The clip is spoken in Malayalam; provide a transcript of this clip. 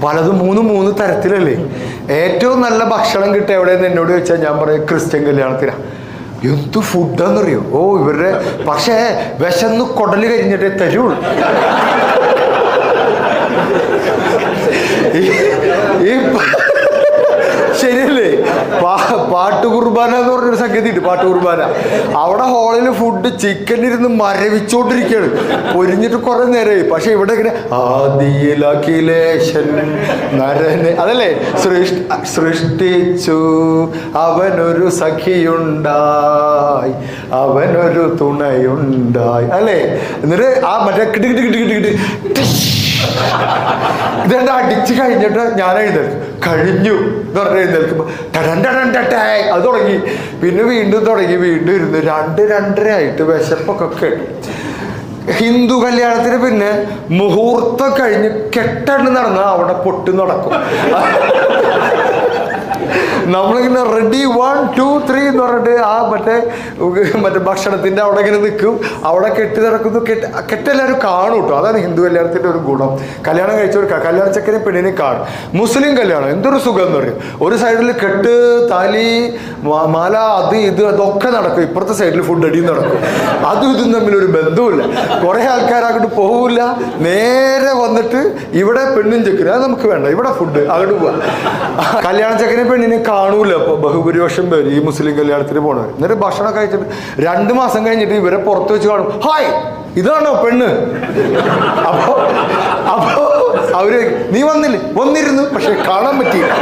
പലതും മൂന്ന് തരത്തിലല്ലേ. ഏറ്റവും നല്ല ഭക്ഷണം കിട്ടുക എവിടെയെന്ന് എന്നോട് ചോദിച്ചാൽ ഞാൻ പറയും ക്രിസ്ത്യൻ കല്യാണത്തിനാണ്. എന്ത് ഫുഡാന്നറിയോ? ഓ ഇവരുടെ പക്ഷേ വിശന്ന് കുടല് കരിഞ്ഞിട്ടേ തരുള്ളൂ. ഈ ശരിയല്ലേ? പാട്ട് കുർബാന എന്ന് പറഞ്ഞൊരു സംഗതി ഉണ്ട്, പാട്ട് കുർബാന. അവിടെ ഹാളിൽ ഫുഡ് ചിക്കൻ ഇരുന്ന് മരവിച്ചോണ്ടിരിക്കുകയാണ്, പൊരിഞ്ഞിട്ട് കുറെ നേരമായി. പക്ഷെ ഇവിടെ ഇങ്ങനെ ആദിയിലഖിലേശൻ നരനെ അതല്ലേ സൃഷ്ടിച്ചു അവനൊരു സഖിയുണ്ടായി അവനൊരു തുണയുണ്ടായി അല്ലേ. എന്നിട്ട് ആ മറ്റേ കിട്ടി കിട്ടി കിട്ടി കിട്ടി കിട്ടി ഇതെന്താ അടിച്ചു കഴിഞ്ഞിട്ട് ഞാൻ എഴുന്നേൽക്കും. കഴിഞ്ഞു എന്ന് പറഞ്ഞ് എഴുന്നേൽക്കുമ്പോൾ ടടണ്ടായി അത് തുടങ്ങി. പിന്നെ വീണ്ടും തുടങ്ങി, വീണ്ടും ഇരുന്ന് 2-2:30 ആയിട്ട് വിശപ്പൊക്കെ കേട്ടു. ഹിന്ദു കല്യാണത്തിന് പിന്നെ മുഹൂർത്തം കഴിഞ്ഞ് കെട്ടണ്ട് നടന്നാൽ അവിടെ പൊട്ട് നടക്കും. നമ്മളിങ്ങനെ റെഡി 1 2 3 എന്ന് പറഞ്ഞിട്ട് ആ മറ്റേ ഭക്ഷണത്തിന്റെ അവിടെ ഇങ്ങനെ നിൽക്കും. അവിടെ കെട്ടി നടക്കുന്നു. കെട്ടെല്ലാവരും കാണും കേട്ടോ. അതാണ് ഹിന്ദു കല്യാണത്തിന്റെ ഒരു ഗുണം. കല്യാണം കഴിച്ചവർ കല്യാണ ചെക്കനെ പെണ്ണിനെ കാണും. മുസ്ലിം കല്യാണം എന്തൊരു സുഖം എന്ന് പറയും. ഒരു സൈഡിൽ കെട്ട് താലി മാല അത് ഇത് അതൊക്കെ നടക്കും, ഇപ്പുറത്തെ സൈഡിൽ ഫുഡ് അടിയും നടക്കും. അതും ഇതും തമ്മിലൊരു ബന്ധവുമില്ല. കുറെ ആൾക്കാർ അങ്ങോട്ട് പോവില്ല, നേരെ വന്നിട്ട് ഇവിടെ പെണ്ണും ചെക്കനും അത് നമുക്ക് വേണ്ട, ഇവിടെ ഫുഡ് അങ്ങോട്ട് പോവാ. കല്യാണ ചെക്കനെ പെണ്ണിനെ കാണൂല അപ്പൊ ബഹുഭൂരിപക്ഷം പേര് ഈ മുസ്ലിം കല്യാണത്തിന് പോണവർ. എന്നിട്ട് ഭക്ഷണം കഴിച്ചിട്ട് 2 മാസം കഴിഞ്ഞിട്ട് ഇവരെ പുറത്ത് വെച്ച് കാണും. ഹായ് ഇതാണോ പെണ്ണ്? അപ്പൊ അവര് നീ വന്നില്ലേ? വന്നിരുന്നു, പക്ഷെ കാണാൻ പറ്റിയില്ല.